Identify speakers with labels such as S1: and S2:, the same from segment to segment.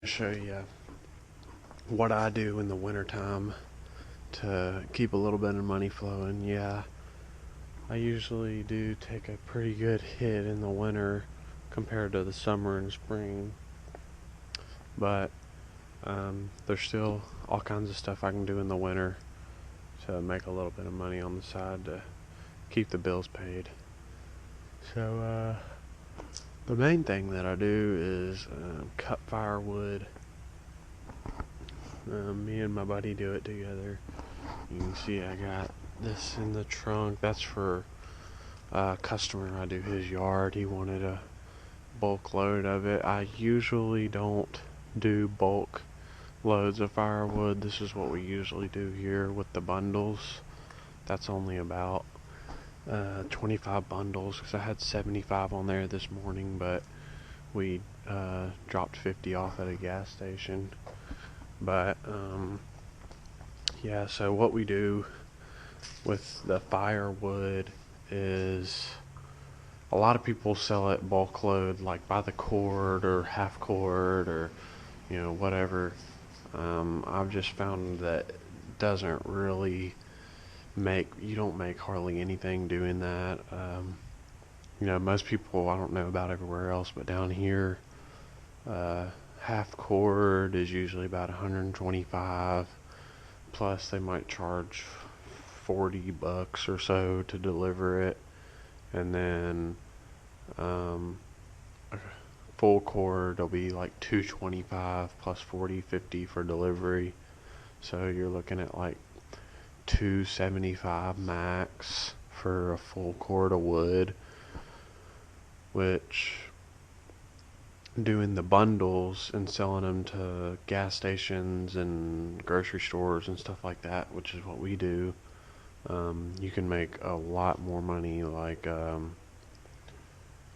S1: show you what I do in the wintertime to keep a little bit of money flowing. Yeah, I usually do take a pretty good hit in the winter compared to the summer and spring, but there's still all kinds of stuff I can do in the winter to make a little bit of money on the side to keep the bills paid. So the main thing that I do is cut firewood. Me and my buddy do it together. You can see I got this in the trunk. That's for a customer. I do his yard. He wanted a bulk load of it. I usually don't do bulk loads of firewood. This is what we usually do here with the bundles. That's only about 25 bundles because I had 75 on there this morning, but we dropped 50 off at a gas station. But yeah, so what we do with the firewood is a lot of people sell it bulk load, like by the cord or half cord or whatever. I've just found that doesn't really you don't make hardly anything doing that. Most people, I don't know about everywhere else, but down here half cord is usually about 125, plus they might charge $40 or so to deliver it, and then a full cord will be like 225 plus 40, 50 for delivery. So you're looking at like 275 max for a full cord of wood, which doing the bundles and selling them to gas stations and grocery stores and stuff like that, which is what we do, you can make a lot more money. Like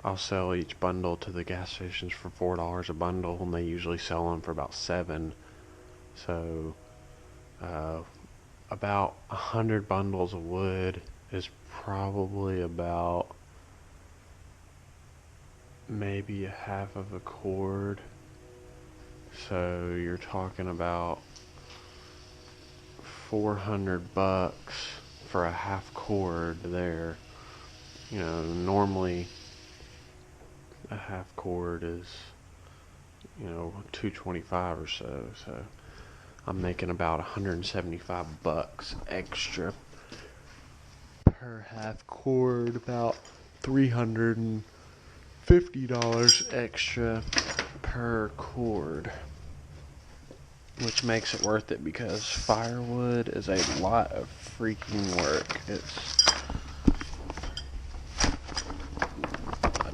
S1: I'll sell each bundle to the gas stations for $4 a bundle, and they usually sell them for about 7. So about 100 bundles of wood is probably about maybe a half of a cord. So you're talking about $400 for a half cord there. Normally a half cord is $225 or so. So I'm making about $175 extra per half cord, about $350 extra per cord, which makes it worth it because firewood is a lot of freaking work. It's a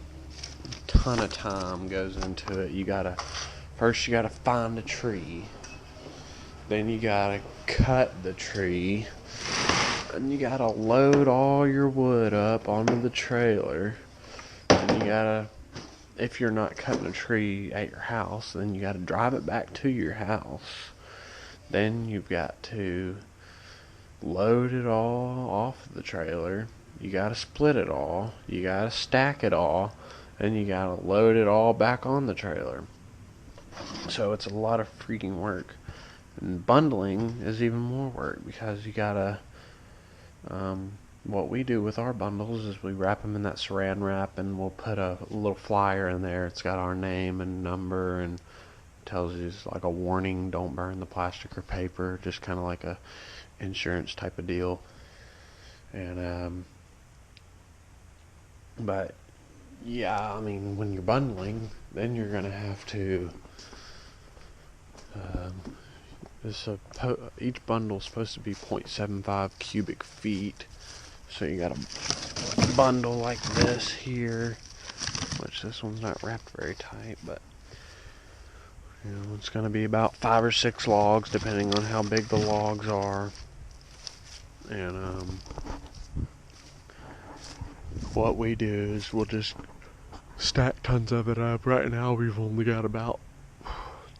S1: ton of time goes into it. First you gotta find a tree, then you gotta cut the tree, and you gotta load all your wood up onto the trailer. And you gotta, if you're not cutting a tree at your house, then you gotta drive it back to your house. Then you've got to load it all off the trailer. You gotta split it all. You gotta stack it all. And you gotta load it all back on the trailer. So it's a lot of freaking work. And bundling is even more work because you gotta, what we do with our bundles is we wrap them in that saran wrap, and we'll put a little flyer in there. It's got our name and number, and tells you it's like a warning, don't burn the plastic or paper, just kind of like a insurance type of deal. And but yeah, I mean, when you're bundling, then you're gonna have to each bundle's supposed to be 0.75 cubic feet. So you got a bundle like this here, which this one's not wrapped very tight, but it's going to be about 5 or 6 logs depending on how big the logs are. And what we do is we'll just stack tons of it up. Right now we've only got about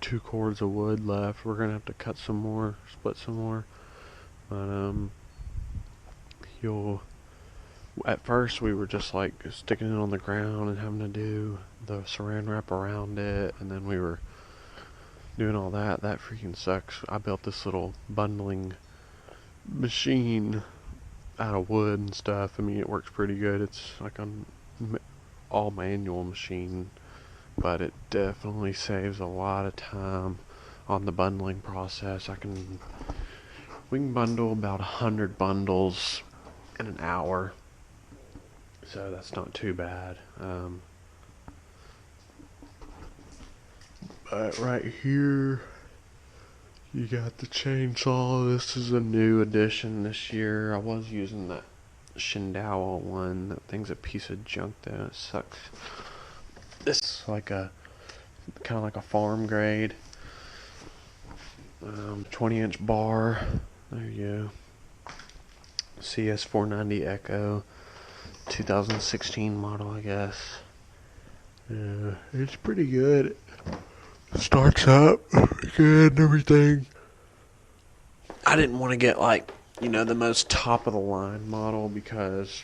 S1: 2 cords of wood left. We're going to have to cut some more, split some more. But at first we were just like sticking it on the ground and having to do the saran wrap around it, and then we were doing all that freaking sucks. I built this little bundling machine out of wood and stuff. I mean, it works pretty good. It's like an all manual machine, but it definitely saves a lot of time on the bundling process. We can bundle about 100 bundles in an hour, so that's not too bad. But right here, you got the chainsaw. This is a new addition this year. I was using that Shindawa one. That thing's a piece of junk though. It sucks. This is like a kind of like a farm grade 20-inch bar. There you go. CS490 Echo 2016 model, I guess. Yeah, it's pretty good. It starts up good and everything. I didn't want to get like, the most top of the line model because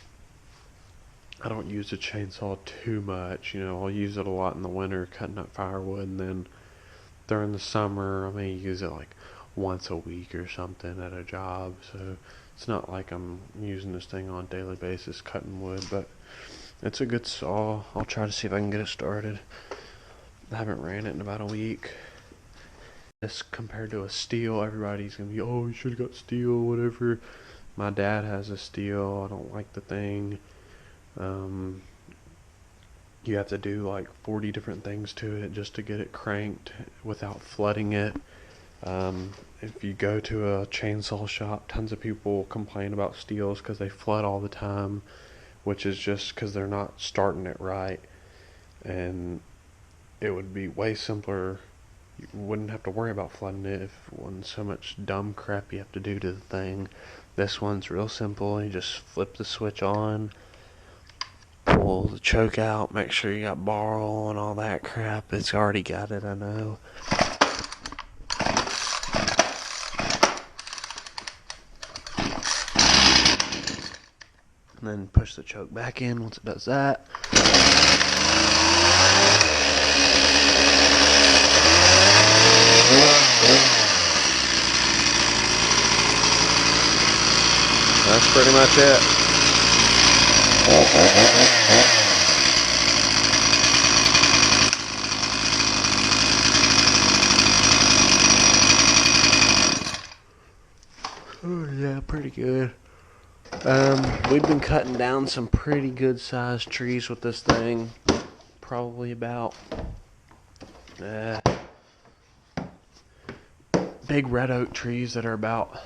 S1: I don't use the chainsaw too much. I'll use it a lot in the winter cutting up firewood, and then during the summer I may use it like once a week or something at a job. So it's not like I'm using this thing on a daily basis cutting wood, but it's a good saw. I'll try to see if I can get it started. I haven't ran it in about a week. This compared to a steel, everybody's gonna be, oh, you should have got steel, whatever. My dad has a steel. I don't like the thing. You have to do like 40 different things to it just to get it cranked without flooding it. If you go to a chainsaw shop, tons of people complain about steels because they flood all the time, which is just because they're not starting it right. And it would be way simpler. You wouldn't have to worry about flooding it if it wasn't so much dumb crap you have to do to the thing. This one's real simple. You just flip the switch on, pull the choke out, make sure you got bar and all that crap. It's already got it, I know. And then push the choke back in once it does that. That's pretty much it. Oh yeah, pretty good. We've been cutting down some pretty good sized trees with this thing. Probably about big red oak trees that are about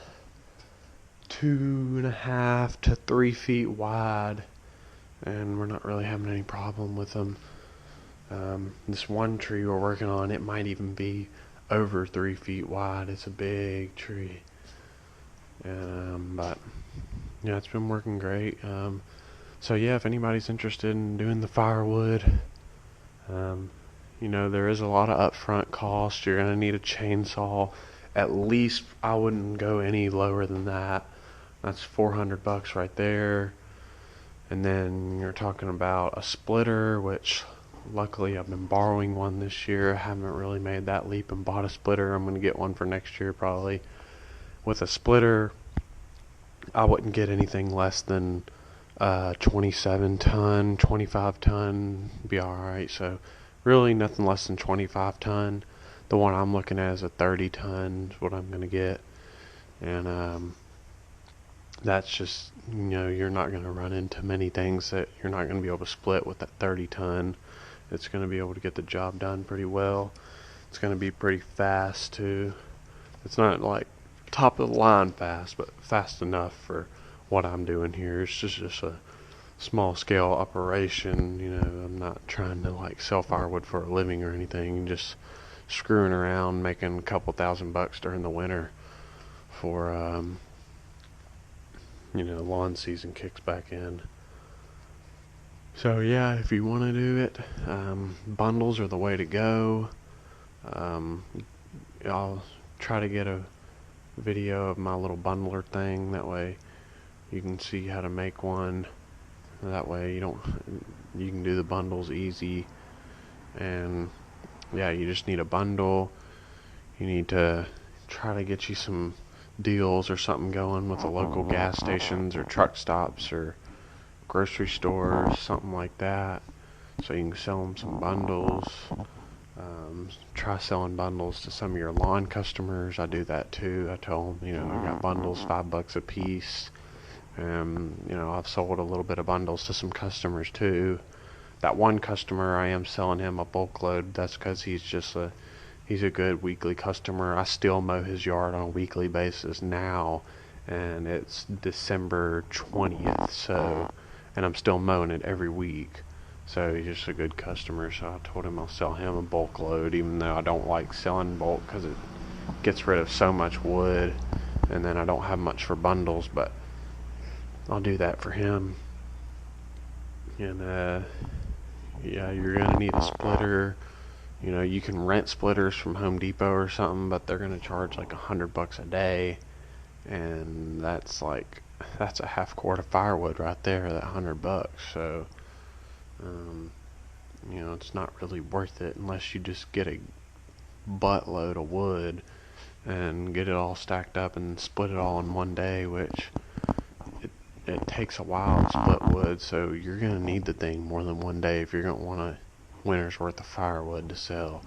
S1: 2.5 to 3 feet wide, and we're not really having any problem with them. This one tree we're working on, it might even be over 3 feet wide. It's a big tree. But yeah, it's been working great. So yeah, if anybody's interested in doing the firewood, there is a lot of upfront cost. You're gonna need a chainsaw. At least I wouldn't go any lower than that. That's $400 right there. And then you're talking about a splitter, which luckily I've been borrowing one this year. I haven't really made that leap and bought a splitter. I'm gonna get one for next year probably. With a splitter, I wouldn't get anything less than 27 ton, 25 ton, be alright. So really nothing less than 25 ton. The one I'm looking at is a 30 ton is what I'm going to get. And that's just, you're not going to run into many things that you're not going to be able to split with that 30 ton. It's going to be able to get the job done pretty well. It's going to be pretty fast too. It's not like top of the line fast, but fast enough for what I'm doing here. It's just a small scale operation. I'm not trying to like sell firewood for a living or anything. Just screwing around, making a couple $1,000 during the winter for lawn season kicks back in. So yeah, if you want to do it, bundles are the way to go. I'll try to get a video of my little bundler thing, that way you can see how to make one. That way you can do the bundles easy. And yeah, you just need a bundle. You need to try to get you some deals or something going with the local gas stations or truck stops or grocery stores, something like that, so you can sell them some bundles. Try selling bundles to some of your lawn customers. I do that too. I tell them, I got bundles $5 a piece. I've sold a little bit of bundles to some customers too. That one customer, I am selling him a bulk load. That's because he's a good weekly customer. I still mow his yard on a weekly basis now, and it's December 20th, and I'm still mowing it every week. So he's just a good customer, so I told him I'll sell him a bulk load, even though I don't like selling bulk because it gets rid of so much wood, and then I don't have much for bundles, but I'll do that for him. And yeah, you're gonna need a splitter. You can rent splitters from Home Depot or something, but they're gonna charge like $100 a day, and that's a half quart of firewood right there. That $100. So it's not really worth it unless you just get a buttload of wood and get it all stacked up and split it all in one day, which it takes a while to split wood, so you're going to need the thing more than one day if you're going to want a winter's worth of firewood to sell.